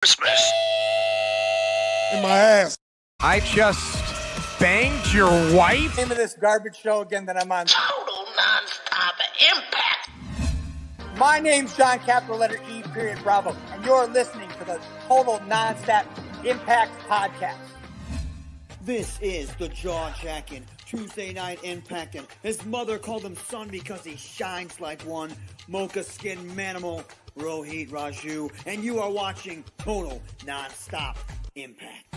Christmas. In my ass. I just banged your wife? Name of this garbage show again that I'm on. Total Nonstop Impact. My name's John, capital letter E, period, Bravo, and you're listening to the Total Nonstop Impact Podcast. This is the jaw-jacking, Tuesday night impacting. His mother called him son because he shines like one. Mocha skin manimal, Rohit Raju, and you are watching Total Nonstop Impact.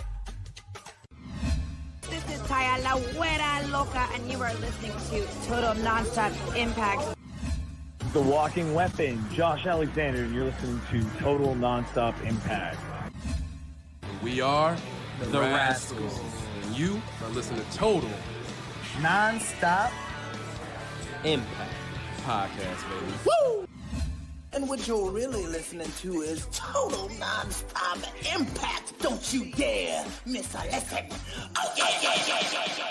This is Taya La Güera Loca, and you are listening to Total Nonstop Impact. The Walking Weapon, Josh Alexander, and you're listening to Total Nonstop Impact. We are the Rascals, and you are listening to Total Nonstop Impact Podcast, baby. Woo! And what you're really listening to is Total Nonstop Impact. Don't you dare miss a lesson. Oh yeah, yeah, yeah, yeah, yeah,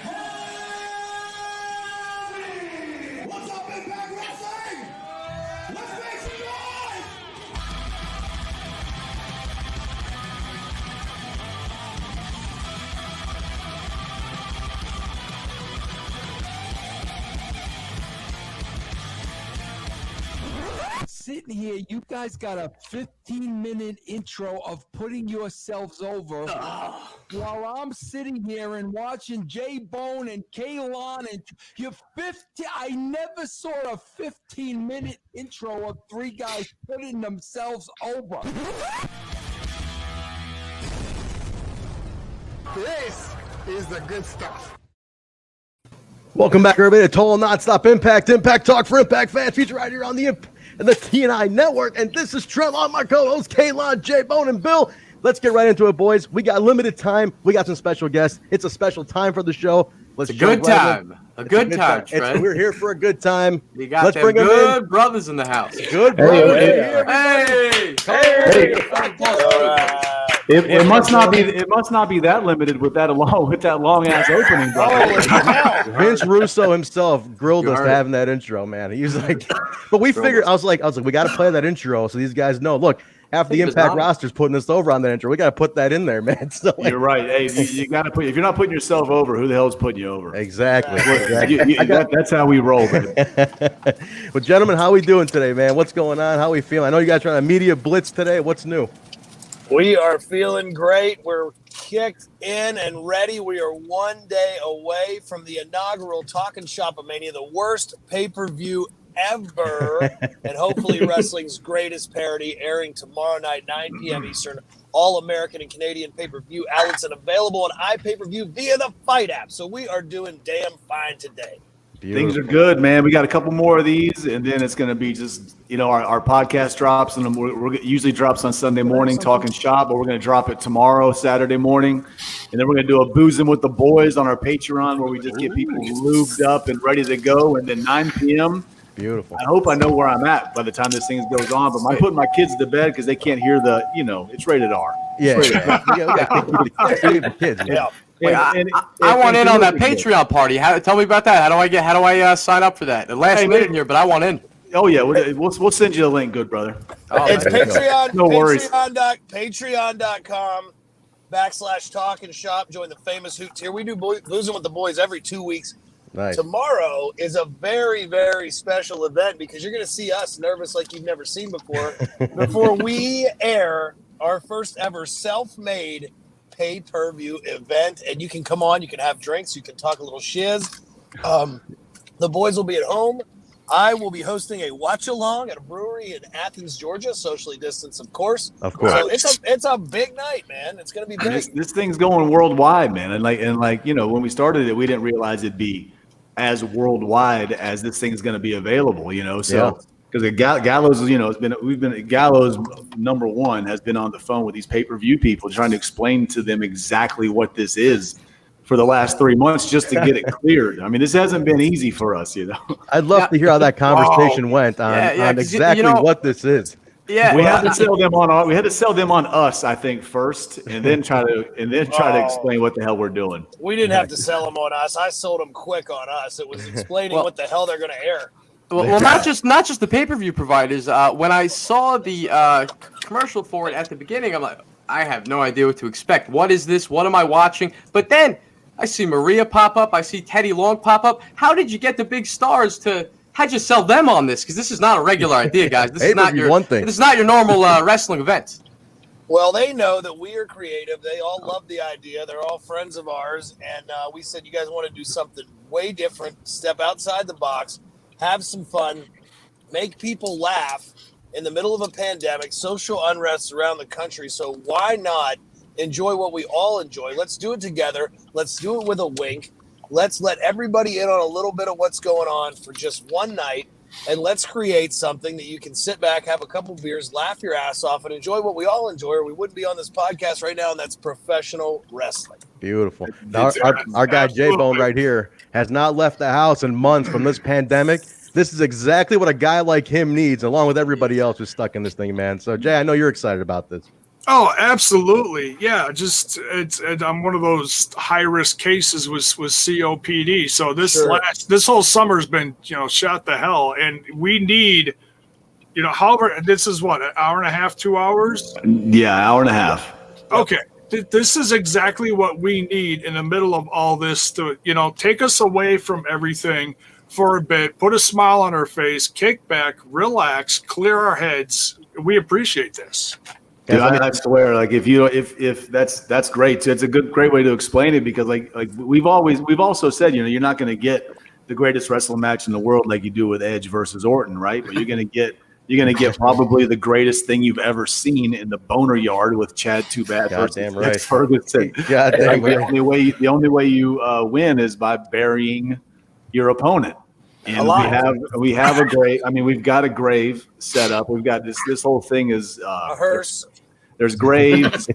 yeah. What's up, Impact Wrestling? Let's make some noise! Sitting here, you guys got a 15-minute intro of putting yourselves over while I'm sitting here and watching J-Bone and Kalon and your 50. I never saw a 15-minute intro of three guys putting themselves over. This is the good stuff. Welcome back, everybody, to Total Nonstop Impact, Impact Talk for Impact fans, featured right here on the TNI Network. And this is Trevon, my co-host, Kalon, J-Bone, and Bill. Let's get right into it, boys. We got limited time. We got some special guests. It's a special time for the show. It's a good time. A good time, Trent. We're here for a good time. We got them good brothers in the house. Good brothers. Hey. It must not be that limited with that long ass opening, bro. Vince Russo himself grilled us to having that intro, man. He was like, but we figured, I was like, we got to play that intro so these guys know. Look, half the Impact roster's putting us over on that intro. We got to put that in there, man. So you're right. Hey, you got to put. If you're not putting yourself over, who the hell's putting you over? Exactly. That's how we roll, man. Well, gentlemen, how we doing today, man? What's going on? How we feeling? I know you guys are on a media blitz today. What's new? We are feeling great. We're kicked in and ready. We are 1 day away from the inaugural Talkn Shop A-Mania, the worst pay-per-view ever, and hopefully wrestling's greatest parody, airing tomorrow night, 9 p.m. Eastern, all American and Canadian pay-per-view outlets, and available on iPay-per-view via the FITE app. So we are doing damn fine today. Beautiful. Things are good, man. We got a couple more of these, and then it's going to be just, our podcast drops, and we're usually drops on Sunday morning, Talkn Shop, but we're going to drop it tomorrow, Saturday morning, and then we're going to do a Boozing with the Boys on our Patreon, where we just get people lubed up and ready to go, and then 9 p.m. Beautiful. I hope I know where I'm at by the time this thing goes on, but I'm putting my kids to bed because they can't hear the, it's rated R. Yeah. Kids. Yeah. I want in on that Patreon party. Tell me about that. How do I sign up for that? The last minute here, but I want in. Oh yeah, we'll send you a link, good brother. It's Patreon. No worries. Patreon.com/Talkn Shop. Join the famous Hoot tier. We do Boozing with the Boys every 2 weeks. Nice. Tomorrow is a very, very special event because you're going to see us nervous like you've never seen before. Before we air our first ever self-made pay-per-view event, and you can come on, you can have drinks, you can talk a little shiz. The boys will be at home. I will be hosting a watch-along at a brewery in Athens, Georgia, socially distanced, of course. Of course. So it's a big night, man. It's going to be big. This thing's going worldwide, man. And when we started it, we didn't realize it'd be as worldwide as this thing's going to be available. So. Yeah. Because Gallows, Gallows #1 has been on the phone with these pay-per-view people trying to explain to them exactly what this is for the last 3 months just to get it cleared. I mean, this hasn't been easy for us, I'd love to hear how that conversation went on exactly what this is. Yeah, we had to sell them on. We had to sell them on us, I think, first, and then try to explain what the hell we're doing. We didn't have to sell them on us. I sold them quick on us. It was explaining what the hell they're going to air. Well, not just the pay-per-view providers. When I saw the commercial for it at the beginning, I'm like, I have no idea what to expect. What is this? What am I watching? But then I see Maria pop up. I see Teddy Long pop up. How did you get the big stars to? How'd you sell them on this? Because this is not a regular idea, guys. This is not your This is not your normal wrestling event. Well, they know that we are creative. They all love the idea. They're all friends of ours. And we said, you guys want to do something way different, step outside the box, have some fun, make people laugh in the middle of a pandemic, social unrest around the country. So why not enjoy what we all enjoy? Let's do it together. Let's do it with a wink. Let's let everybody in on a little bit of what's going on for just one night. And let's create something that you can sit back, have a couple beers, laugh your ass off, and enjoy what we all enjoy, or we wouldn't be on this podcast right now, and that's professional wrestling. Beautiful. Our guy J-Bone right here has not left the house in months from this pandemic. This is exactly what a guy like him needs, along with everybody else who's stuck in this thing, man. So, Jay, I know you're excited about this. Oh, absolutely. Yeah, I'm one of those high-risk cases with COPD. So this whole summer's been, shot to hell. And we need, however, this is what, an hour and a half, 2 hours? Yeah, hour and a half. Okay. This is exactly what we need in the middle of all this to, take us away from everything for a bit, put a smile on our face, kick back, relax, clear our heads. We appreciate this. Dude, I swear, like if that's great too. It's a great way to explain it because like we've also said, you're not going to get the greatest wrestling match in the world like you do with Edge versus Orton, right? But you're going to get probably the greatest thing you've ever seen in the Boner Yard with Chad Too Bad versus Ferguson. The only way you win is by burying your opponent. And we have a grave. I mean, we've got a grave set up. We've got this whole thing is a hearse. There's graves.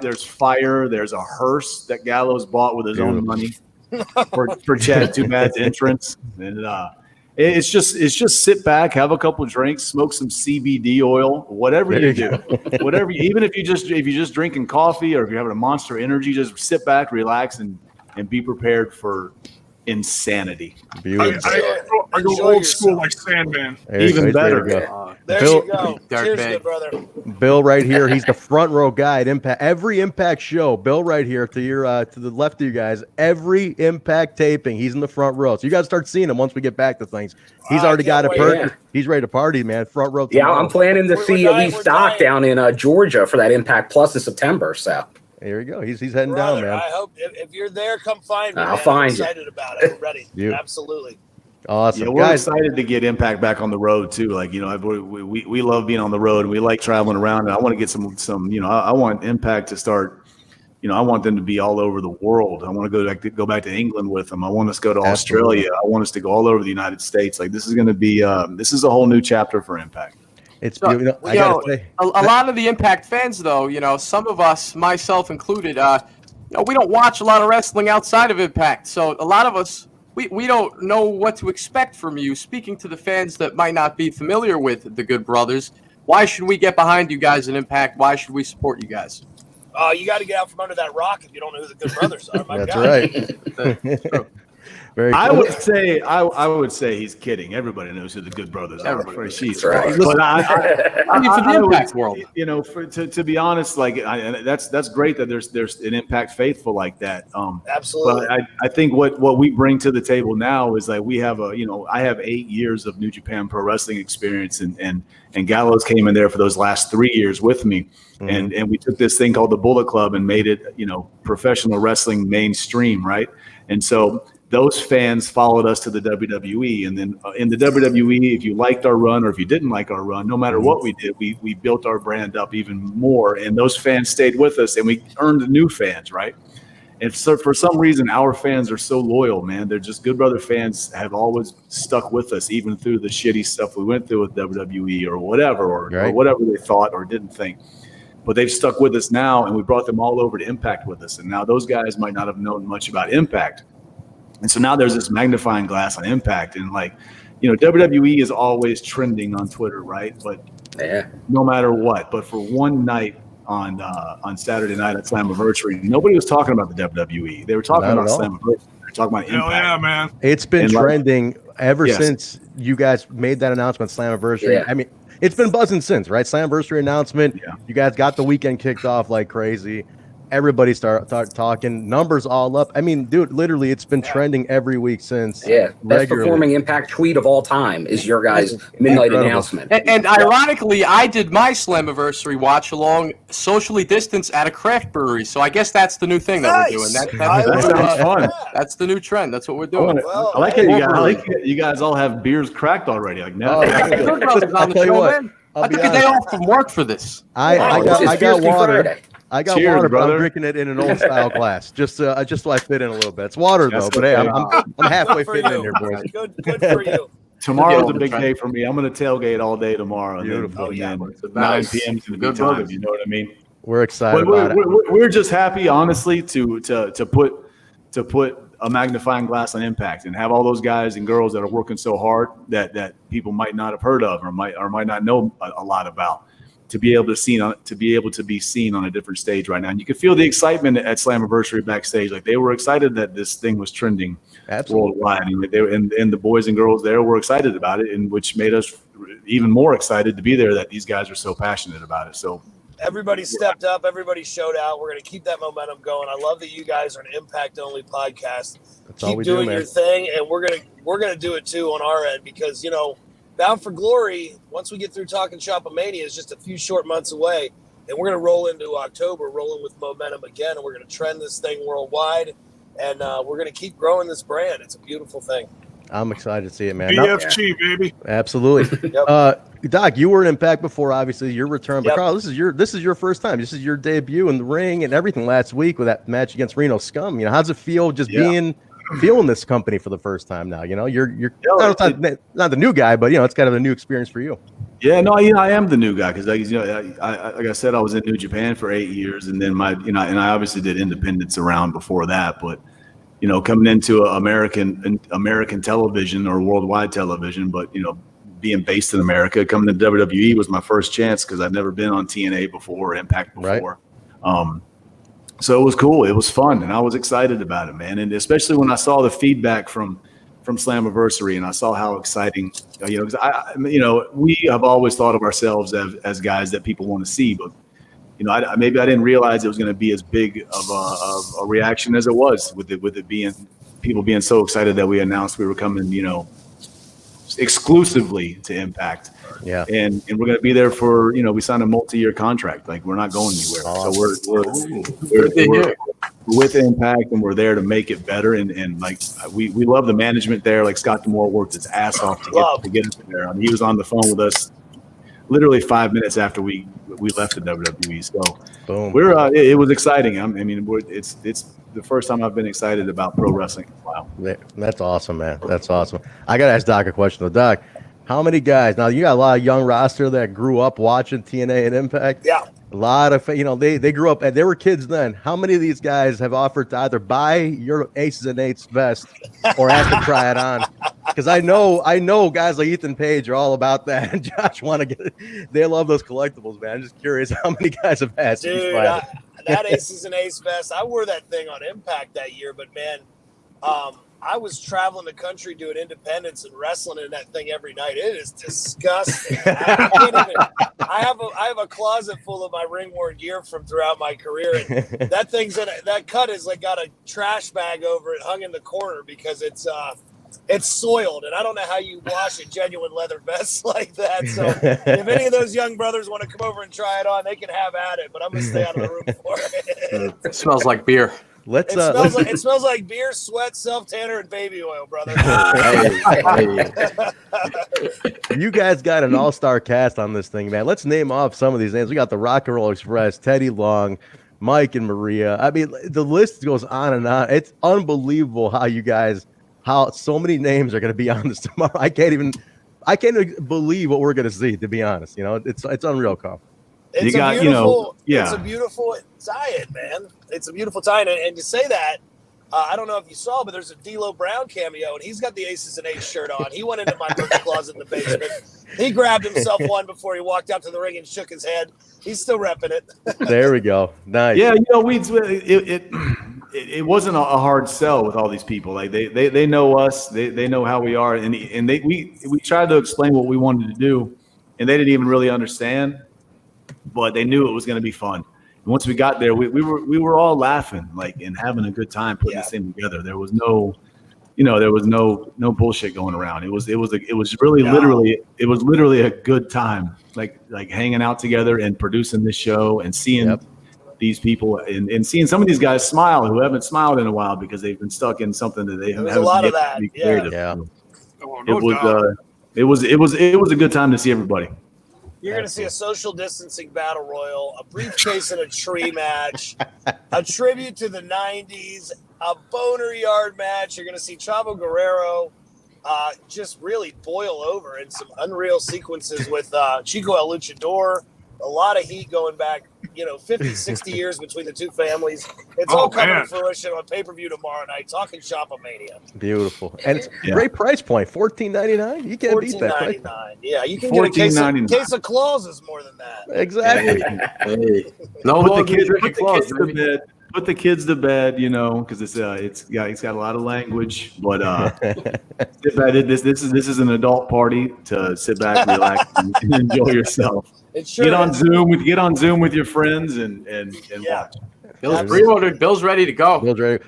There's fire. There's a hearse that Gallows bought with his own money for Chad Too Bad's entrance. And it's just sit back, have a couple of drinks, smoke some CBD oil, whatever you do, even if you're just drinking coffee or if you're having a Monster Energy, just sit back, relax, and be prepared for insanity. I go old school like Sandman. Even better. There you go. Cheers, good brother. Bill right here. He's the front row guy at Impact. Every Impact show, Bill right here to the left of you guys. Every Impact taping, he's in the front row. So you guys start seeing him once we get back to things. He's already got a perk. Yeah. He's ready to party, man. Front row. Yeah, I'm planning to see Elite Stock down in Georgia for that Impact Plus in September. So. There you go. He's heading down, man. I hope if you're there, come find me. I'll find you. I'm excited about it. I'm ready. Absolutely. Awesome. Yeah, we're excited to get Impact back on the road too. Like we love being on the road and we like traveling around. And I want to get some. I want Impact to start. I want them to be all over the world. I want to go back to England with them. I want us to go to Australia. I want us to go all over the United States. Like this is going to be. This is a whole new chapter for Impact. It's a lot of the Impact fans, though, some of us, myself included, we don't watch a lot of wrestling outside of Impact. So a lot of us, we don't know what to expect from you. Speaking to the fans that might not be familiar with the Good Brothers, why should we get behind you guys in Impact? Why should we support you guys? You got to get out from under that rock if you don't know who the Good Brothers are. My That's God. Right. Very cool. I would say he's kidding. Everybody knows who the Good Brothers are. That's right. But I mean, for the Impact world, to be honest, like that's great that there's an Impact faithful like that. Absolutely. But I think what we bring to the table now is like we have I have 8 years of New Japan Pro Wrestling experience, and Gallows came in there for those last 3 years with me, and we took this thing called the Bullet Club and made it professional wrestling mainstream, right? And so those fans followed us to the WWE. And then in the WWE, if you liked our run or if you didn't like our run, no matter what we did, we built our brand up even more. And those fans stayed with us and we earned new fans, right? And so for some reason, our fans are so loyal, man. They're just Good Brother fans have always stuck with us, even through the shitty stuff we went through with WWE or whatever, or whatever they thought or didn't think. But they've stuck with us now, and we brought them all over to Impact with us. And now those guys might not have known much about Impact. And so now there's this magnifying glass on Impact. And WWE is always trending on Twitter, right? But no matter what. But for one night on Saturday night at Slammiversary, nobody was talking about the WWE. They were talking about Slammiversary. They were talking about Hell Impact. yeah, man. It's been And trending ever Yes. since you guys made that announcement, Slammiversary. Yeah. I mean, it's been buzzing since, right? Slammiversary announcement. Yeah. You guys got the weekend kicked off like crazy. Everybody start talking. Numbers all up. I mean, dude, literally, it's been trending every week since. Yeah, best regularly. performing Impact tweet of all time is your guys' midnight Incredible. announcement. And ironically, I did my Slammiversary watch along socially distanced at a craft brewery. So I guess that's the new thing that we're doing. That sounds fun. That's the new trend. That's what we're doing. I like it. You guys all have beers cracked already. Like now. Good brothers on the tell you show, what, man. I'll I be took a day off from work for this. I got water. Friday. I got Cheers, water, but brother. I'm drinking it in an old style glass, just so I fit in a little bit. It's water though, but hey, I'm halfway For fitting you. in here, boys. Good for you. Tomorrow's a big day for me. I'm going to tailgate all day tomorrow. Beautiful. And then 9 Nice. p.m. is going to Good be time. brothers. You know what I mean? We're excited But about it. we're just happy, honestly, to put a magnifying glass on Impact and have all those guys and girls that are working so hard that people might not have heard of or might not know a lot about, to be able to be seen on a different stage right now. And you can feel the excitement at Slammiversary backstage. Like, they were excited that this thing was trending worldwide, and the boys and girls there were excited about it, and which made us even more excited to be there, that these guys are so passionate about it. So Everybody stepped up. Everybody showed out. We're going to keep that momentum going. I love that you guys are an impact-only podcast. That's all Keep we doing do, your man. thing, and we're gonna do it too on our end, because Bound for Glory, once we get through Talkn Shop A-Mania, is just a few short months away, and we're going to roll into October, rolling with momentum again, and we're going to trend this thing worldwide, and we're going to keep growing this brand. It's a beautiful thing. I'm excited to see it, man. BFG, baby. Absolutely. Doc, you were in Impact before, obviously your return, but Carl, this is your first time. This is your debut in the ring and everything last week with that match against Reno Scum. How's it feel just feeling this company for the first time now? You're not the new guy, but it's kind of a new experience for you. Yeah, no, I am the new guy because, like I said, I was in New Japan for 8 years, and then and I obviously did independence around before that. But coming into American television or worldwide television, but being based in America, coming to WWE was my first chance because I'd never been on TNA before or Impact before. Right. So it was cool. It was fun, and I was excited about it, man. And especially when I saw the feedback from Slammiversary, and I saw how exciting, because we have always thought of ourselves as guys that people want to see, but maybe I didn't realize it was going to be as big of a reaction as it was, with it being people being so excited that we announced we were coming, exclusively to Impact. Yeah. And we're going to be there for, we signed a multi-year contract. Like, we're not going anywhere. So we're with Impact, and we're there to make it better. And like, we love the management there. Like, Scott D'Amore worked his ass off to get us there. I mean, he was on the phone with us literally 5 minutes after we left the WWE. So boom. It was exciting. It's the first time I've been excited about pro wrestling. Wow. That's awesome, man. That's awesome. I got to ask Doc a question though. Doc, how many guys, now you got a lot of young roster that grew up watching TNA and Impact. Yeah. A lot of, they grew up and they were kids then. How many of these guys have offered to either buy your Aces and Eights vest or ask to try it on? Because I know guys like Ethan Page are all about that, and Josh want to get it. They love those collectibles, man. I'm just curious how many guys have asked. Dude, that Aces and Ace vest, I wore that thing on Impact that year, but man, I was traveling the country doing independence and wrestling in that thing every night. It is disgusting. I have a closet full of my ring worn gear from throughout my career, and that thing's that cut is like got a trash bag over it, hung in the corner because it's soiled, and I don't know how you wash a genuine leather vest like that. So if any of those young brothers want to come over and try it on, they can have at it, but I'm gonna stay out of the room for it. It smells like beer. It smells like beer, sweat, self-tanner, and baby oil, brother. You guys got an all-star cast on this thing, man. Let's name off some of these names. We got the Rock and Roll Express, Teddy Long, Mike and Maria. I mean, the list goes on and on. It's unbelievable how so many names are going to be on this tomorrow. I can't even believe what we're going to see, to be honest. It's unreal, Carl. It's a beautiful tie-in, man. It's a beautiful tie-in. And to say that, I don't know if you saw, but there's a D'Lo Brown cameo, and he's got the Aces and Eights shirt on. He went into my merch closet in the basement. He grabbed himself one before he walked out to the ring and shook his head. He's still repping it. There we go. Nice. Yeah, it wasn't a hard sell with all these people. Like they know us, they know how we are, and we tried to explain what we wanted to do, and they didn't even really understand, but they knew it was going to be fun. And once we got there, we were all laughing like and having a good time putting this thing together. There was no, there was no bullshit going around. It was really literally a good time, like hanging out together and producing this show and seeing these people and seeing some of these guys smile who haven't smiled in a while because they've been stuck in something that they haven't. A lot of that. It was a good time to see everybody. You're going to see a social distancing battle royal, a briefcase and a tree match, a tribute to the 90s, a boner yard match. You're going to see Chavo Guerrero just really boil over in some unreal sequences with Chico El Luchador. A lot of heat going back, 50, 60 years between the two families. It's all coming to fruition on pay-per-view tomorrow night. Talkn Shop A-Mania. Beautiful. And it's a great price point, $14.99. You can't beat that. $14.99. Yeah, you can get a case of claws is more than that. Exactly. No, put the kids to bed, because it's got a lot of language. But sit back, this is an adult party to sit back, relax, and enjoy yourself. Get on Zoom with your friends and watch. Bill's pre-ordered. Bill's ready to go. Bill's ready.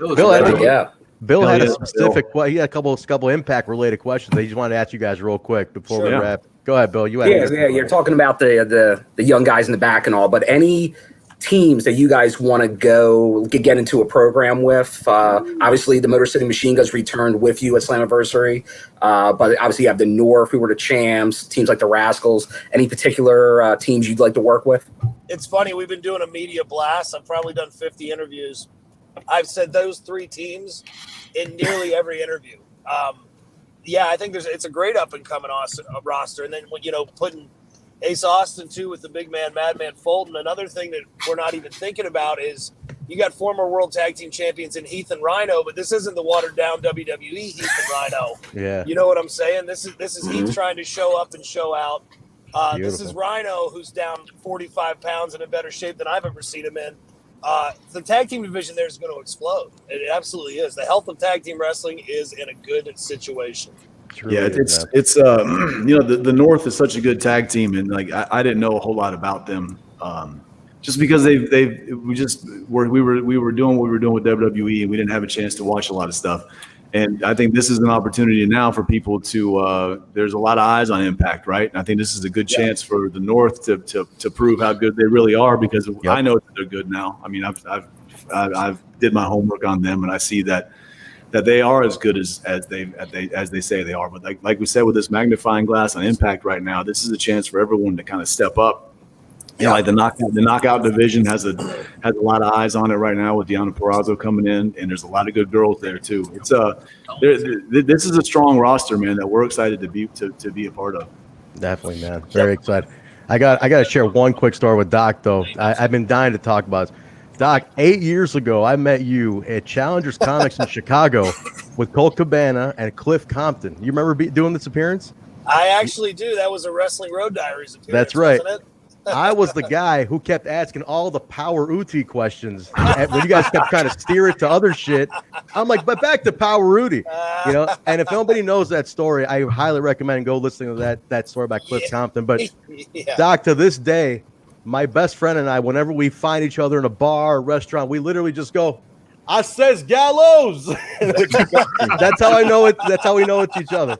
Bill had a specific. He had a couple impact related questions. They just wanted to ask you guys real quick before we wrap. Go ahead, Bill. You had You're talking about the young guys in the back and all, but any teams that you guys want to get into a program with? Obviously, the Motor City Machine Guns returned with you at Slammiversary, but obviously you have the North, who were the champs, teams like the Rascals. Any particular teams you'd like to work with? It's funny, we've been doing a media blast. I've probably done 50 interviews. I've said those three teams in nearly every interview. I think it's a great up-and-coming roster. And then, putting Ace Austin, too, with the big man, Madman Fulton. Another thing that we're not even thinking about is you got former World Tag Team Champions in Heath and Rhino, but this isn't the watered-down WWE Heath and Rhino. Yeah. You know what I'm saying? This is Heath trying to show up and show out. This is Rhino, who's down 45 pounds and in better shape than I've ever seen him in. The tag team division there is going to explode. It absolutely is. The health of tag team wrestling is in a good situation. The North is such a good tag team, and like I didn't know a whole lot about them, just because we were doing what we were doing with WWE, and we didn't have a chance to watch a lot of stuff. And I think this is an opportunity now for people to. There's a lot of eyes on Impact, right? And I think this is a good chance for the North to prove how good they really are, because I know that they're good now. I mean, I've did my homework on them, and I see that they are as good as they say they are. But like we said, with this magnifying glass on Impact right now, this is a chance for everyone to kind of step up. Like the knockout division has a lot of eyes on it right now with Deonna Purrazzo coming in, and there's a lot of good girls there too. It's this is a strong roster, man, that we're excited to be a part of. Definitely, man. Very excited. I got to share one quick story with Doc though. I've been dying to talk about this. Doc, 8 years ago, I met you at Challengers Comics in Chicago with Colt Cabana and Cliff Compton. You remember doing this appearance? I actually do. That was a Wrestling Road Diaries appearance. That's right. Wasn't it? I was the guy who kept asking all the Power Uti questions when you guys kept trying to steer it to other shit. I'm like, but back to Power Uti, And if nobody knows that story, I highly recommend go listening to that story by Cliff Compton. But Doc, to this day, my best friend and I, whenever we find each other in a bar or restaurant, we literally just go, "I says Gallows." That's how I know it. That's how we know it's each other.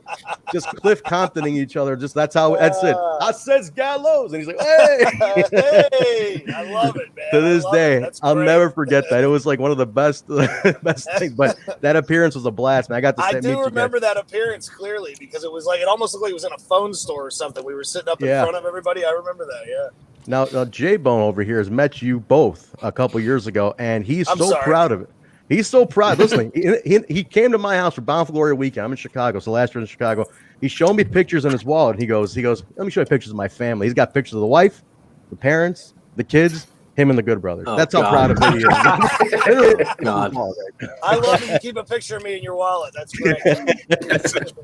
Just Cliff Comptoning each other. Just that's it. "I says Gallows," and he's like, "Hey, hey!" I love it, man. To this day, I'll never forget that. It was like one of the best things. But that appearance was a blast, man. I got to. I do remember that appearance clearly because it was like it almost looked like it was in a phone store or something. We were sitting up in front of everybody. I remember that. Yeah. Now J-Bone over here has met you both a couple years ago, and he's so proud of it. He's so proud. Listen, he came to my house for Bound for Glory weekend. I'm in Chicago, so last year in Chicago. He showed me pictures in his wallet. He goes, "Let me show you pictures of my family." He's got pictures of the wife, the parents, the kids, Him and the Good Brothers. Oh, That's how God. proud of me he is. God. I love that you keep a picture of me in your wallet. That's great.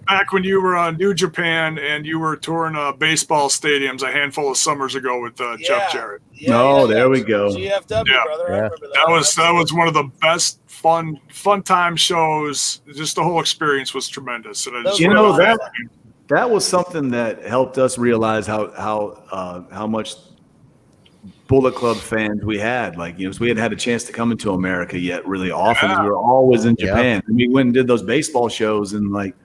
Back when you were on New Japan and you were touring baseball stadiums a handful of summers ago with Jeff Jarrett. There we go. GFW, brother. I remember that. That was one of the best fun time shows. Just the whole experience was tremendous. And I just that was something that helped us realize how much Bullet Club fans we had. Like, you know, we hadn't had a chance to come into America yet really often. We were always in Japan. And we went and did those baseball shows, and like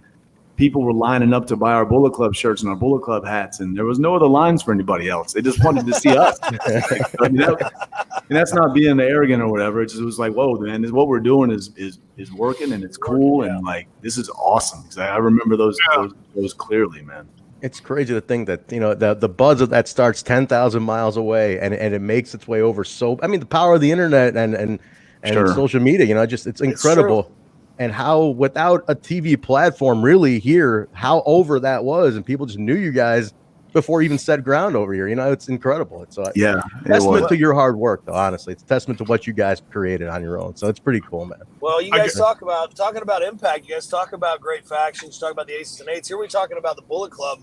people were lining up to buy our Bullet Club shirts and our Bullet Club hats, and there was no other lines for anybody else. They just wanted to see us. I mean, and that's not being arrogant or whatever. It just was like, whoa, man, what we're doing is working, and it's cool, and like this is awesome. Because I remember those clearly, man. It's crazy to think that, you know, the buzz of that starts 10,000 miles away and it makes its way over. So, I mean, the power of the internet and social media, you know, it's incredible. And how without a TV platform really here, how over that was. And people just knew you guys before even set ground over here. You know, it's incredible. It's testament to your hard work, though, honestly. It's a testament to what you guys created on your own. So it's pretty cool, man. Well, you guys talking about Impact. You guys talk about great factions. Talk about the Aces and Eights. Here we're talking about the Bullet Club.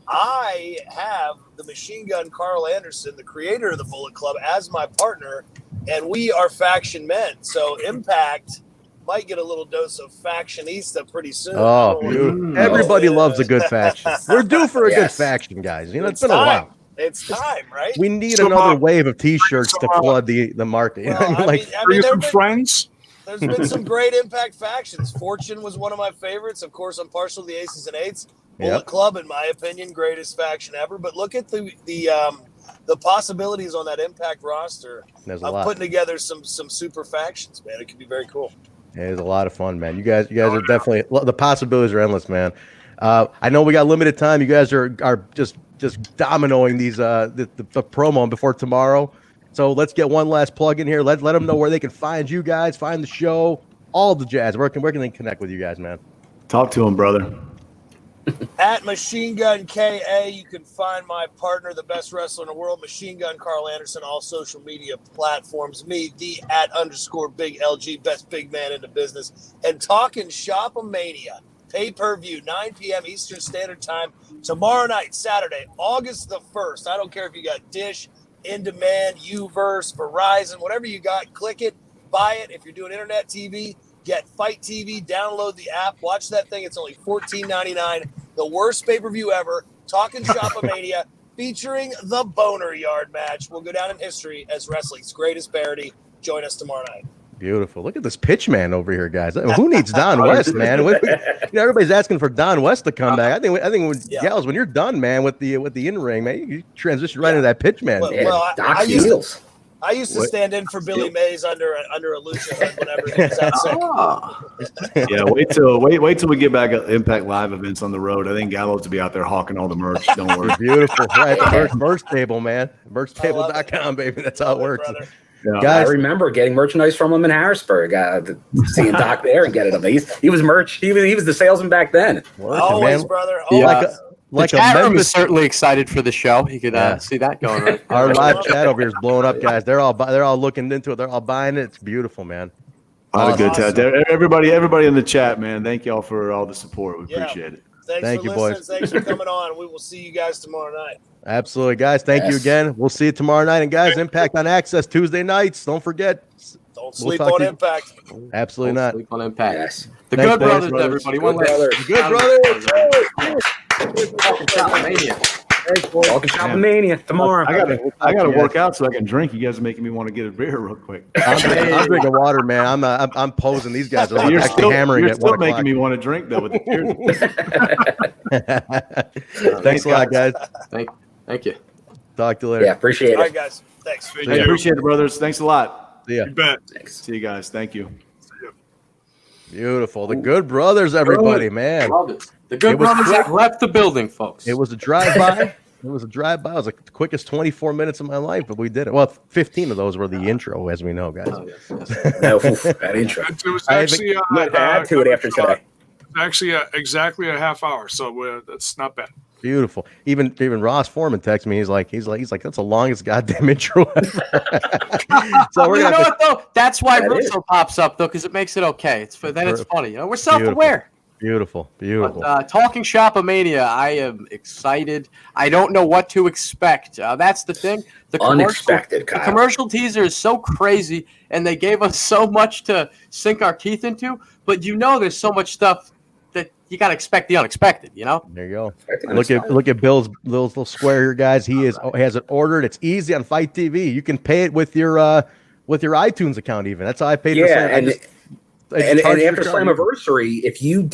I have the Machine Gun Karl Anderson, the creator of the Bullet Club, as my partner, and we are faction men. So Impact might get a little dose of factionista pretty soon. Oh, dude. Everybody loves a good faction. We're due for a good faction, guys. You know, it's been a while. It's time, right? We need another wave of T-shirts to flood the market. Well, I mean, some friends. There's been some great Impact factions. Fortune was one of my favorites. Of course, I'm partial to the Aces and Eights. Bullet Club, in my opinion, greatest faction ever. But look at the possibilities on that Impact roster. I'm putting together some super factions, man. It could be very cool. It's a lot of fun, man. You guys are definitely, the possibilities are endless, man. I know we got limited time. You guys are just dominoing these the promo before tomorrow. So let's get one last plug in here. Let them know where they can find you guys, find the show, all the jazz. Where can they connect with you guys, man? Talk to them, brother. At Machine Gun KA, you can find my partner, the best wrestler in the world, Machine Gun Karl Anderson, all social media platforms. Me, the @_Big LG, best big man in the business. And Talkn Shop A-Mania, pay-per-view, 9 p.m. Eastern Standard Time, tomorrow night, Saturday, August the 1st. I don't care if you got Dish, In Demand, Uverse, Verizon, whatever you got, click it, buy it. If you're doing internet TV, get FITE TV, download the app, watch that thing. It's only $14.99. The worst pay-per-view ever. Talkn Shop A-Mania, featuring the Boner Yard match. Will go down in history as wrestling's greatest parody. Join us tomorrow night. Beautiful. Look at this pitch man over here, guys. Who needs Don West, man? You know, everybody's asking for Don West to come back. I think when Gallows, when you're done, man, with the in ring, man, you transition right into that pitch man. I used to stand in for Billy Mays under a lucha hood whenever he was out sick. Yeah, wait till we get back at Impact Live events on the road. I think Gallows will be out there hawking all the merch. Don't worry. Beautiful. Right, merch table, man. Merchtable.com, baby. That's how it works. Yeah. Guys, I remember getting merchandise from him in Harrisburg. Seeing Doc there and getting him. He was merch. He was the salesman back then. Always, man. Brother. Always. The chat room is certainly excited for the show. You could see that going right. Our live chat over here is blowing up, guys. They're all looking into it. They're all buying it. It's beautiful, man. A lot of good chat. Everybody in the chat, man. Thank y'all for all the support. We appreciate it. Thank you, boys. Thanks for coming on. We will see you guys tomorrow night. Absolutely, guys. Thank you again. We'll see you tomorrow night. And guys, Impact on Access Tuesday nights. Don't forget. Don't sleep on Impact. Absolutely not. Sleep on Impact. Yes. The Good Brothers, everybody. One last. The Good Brothers. Talkn Shop A-Mania. Talkn Shop A-Mania tomorrow. I gotta work out so I can drink. You guys are making me want to get a beer real quick. I'm drinking water, man. I'm posing. These guys are hammering it. You're still making me want to drink though with the beer. Thanks a lot, guys. Thank you. Talk to you later. Yeah, appreciate it. All right, guys. Thanks. Appreciate it, brothers. Thanks a lot. See ya. You bet. Thanks. See you guys. Thank you. Beautiful. The Good Brothers, everybody, man. The Good Brothers have left the building, folks. It was a drive-by. It was the quickest 24 minutes of my life, but we did it. Well, 15 of those were the intro, as we know, guys. No, that intro. It was actually add to it after today. Actually, exactly a half hour, so that's not bad. Beautiful. Even Ross Foreman texted me. He's like, that's the longest goddamn intro ever. So we're you know gonna what though? That's why Russo pops up though, because it makes it okay. It's funny. You know, we're self-aware. Beautiful. But, Talkn Shop A-Mania, I am excited. I don't know what to expect. That's the thing. The Unexpected, the commercial teaser is so crazy, and they gave us so much to sink our teeth into. But there's so much stuff that you gotta expect the unexpected. You know. There you go. Look at Bill's little square here, guys. He has it ordered. It's easy on FITE TV. You can pay it with your iTunes account. Even that's how I paid. And after Slammiversary, if you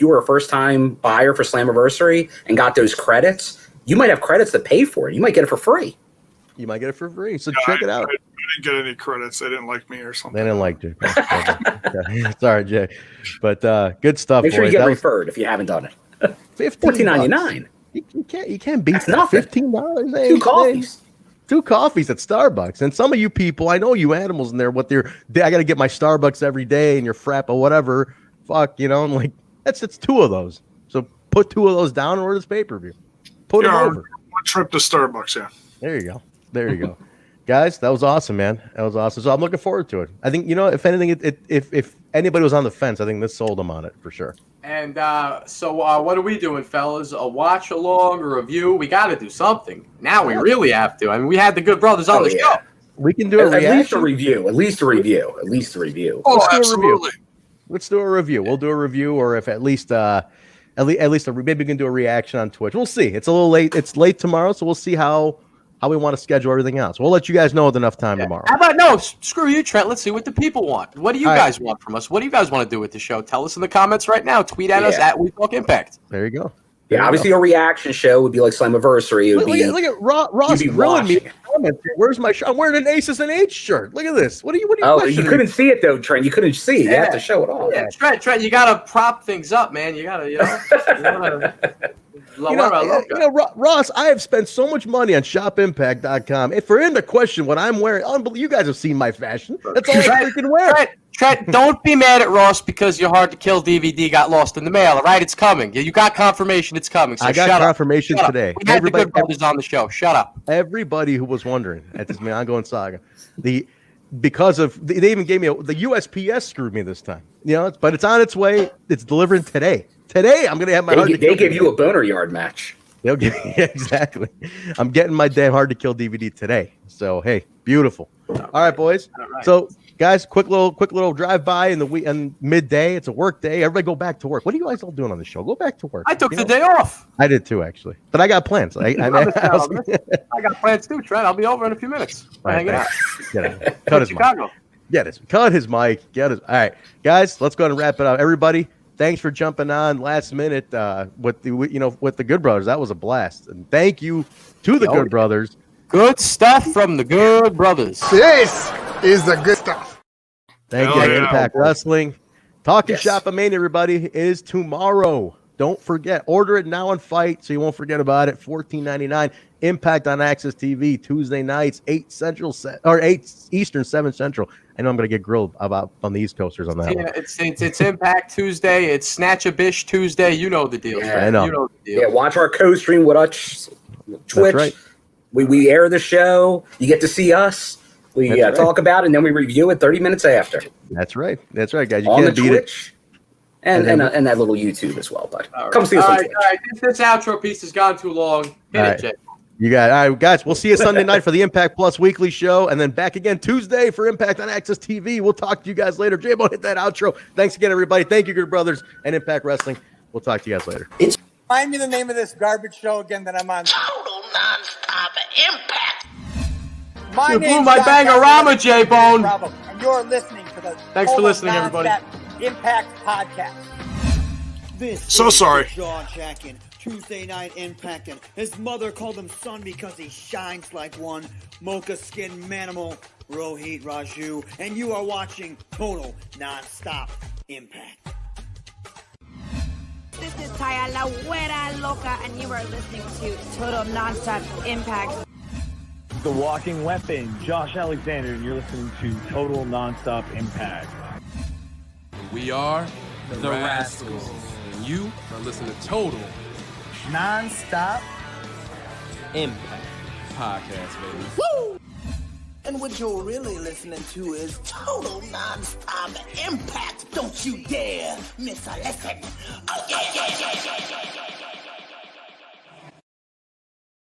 were a first time buyer for Slammiversary and got those credits, you might have credits to pay for it. You might get it for free. So check it out. I didn't get any credits. They didn't like me or something. They didn't like you. Okay. Sorry, Jay. But good stuff. Make sure you get referred if you haven't done it. $14.99. You can't beat that. Nothing. $15. Two coffees. 2 coffees at Starbucks. And some of you people, I know you animals in there, I got to get my Starbucks every day and your frap or whatever. Fuck, I'm like, it's 2 of those. So put 2 of those down and order this pay-per-view. Put them over. One trip to Starbucks, yeah. There you go. Guys, that was awesome, man. That was awesome. So I'm looking forward to it. I think, if anything, if anybody was on the fence, I think this sold them on it for sure. And so what are we doing, fellas? A watch along, a review? We got to do something. Now we really have to. I mean, we had the good brothers on the show. We can do a reaction. At least a review. Oh, absolutely. Let's do a review. We'll do a review, or if at least maybe we can do a reaction on Twitch. We'll see. It's a little late. It's late tomorrow, so we'll see how we want to schedule everything else. We'll let you guys know with enough time tomorrow. How about screw you, Trent. Let's see what the people want. What do you guys want from us? What do you guys want to do with the show? Tell us in the comments right now. Tweet at us at WeTalkImpact. There you go. Yeah, obviously a reaction show would be like Slammiversary. Look at Ross grilling me in the comments. Where's my shirt? I'm wearing an Aces and H shirt. Look at this. What are you you couldn't see it though, Trent. You couldn't see. You have to show it off. Yeah, Trent, you gotta prop things up, man. You gotta, Ross, I have spent so much money on shopimpact.com. If we're in the question what I'm wearing, you guys have seen my fashion. That's all I freaking wear. Trent, don't be mad at Ross because your Hard to Kill DVD got lost in the mail. All right, it's coming. You got confirmation it's coming. So I got confirmation today. We had the good brothers on the show. Shut up. Everybody who was wondering at this ongoing saga, because they even gave me the USPS screwed me this time. But it's on its way. It's delivering today. Today I'm gonna have my. They gave you a boner yard match. They'll give exactly. I'm getting my damn Hard to Kill DVD today. So hey, beautiful. All right, boys. All right. So guys, quick little drive by in the week and midday. It's a work day. Everybody go back to work. What are you guys all doing on the show? Go back to work. I took the day off. I did too, actually. But I got plans. I got plans too, Trent. I'll be over in a few minutes. Hanging out. Cut his Chicago. Mic. Cut his mic. All right, guys. Let's go ahead and wrap it up. Everybody, thanks for jumping on last minute with the Good Brothers. That was a blast. And thank you to the Good Brothers. Good stuff from the Good Brothers. This is the good stuff. Thank you, Impact Wrestling. Talkn Shop A-Mania, everybody, is tomorrow. Don't forget. Order it now on FITE so you won't forget about it. $14.99. Impact on Access TV Tuesday nights, 8 Eastern, 7 Central. I know I'm going to get grilled about on the East Coasters on that one. It's Impact Tuesday. It's Snatch a Bish Tuesday. You know the deal. Yeah, I know. You know the deal. Yeah, watch our co-stream with us. Twitch. That's right. We air the show. You get to see us. We talk about it, and then we review it 30 minutes after. That's right, guys. You on can't the beat Twitch, and that little YouTube as well. But come see us on Twitch. All right. This outro piece has gone too long. Hit it, Jay. You got it. All right, guys. We'll see you Sunday night for the Impact Plus Weekly Show, and then back again Tuesday for Impact on Access TV. We'll talk to you guys later. J-Bone, hit that outro. Thanks again, everybody. Thank you, Good Brothers and Impact Wrestling. We'll talk to you guys later. Find me the name of this garbage show again that I'm on. Total Nonstop Impact. My you blew name's my John bangorama, J-Bone. And you're listening to the Thanks for listening, everybody. Impact Podcast. This So sorry. Jaw jacking, Tuesday night impacting. His mother called him son because he shines like one. Mocha skin manimal, Rohit Raju. And you are watching Total Nonstop Impact. This is Taya La Güera Loca, and you are listening to Total Nonstop Impact. The Walking Weapon, Josh Alexander, and you're listening to Total Nonstop Impact. We are the Rascals. And you are listening to Total Nonstop Impact Podcast, baby. Woo! And what you're really listening to is total non-stop impact. Don't you dare miss a lesson. Oh, yeah.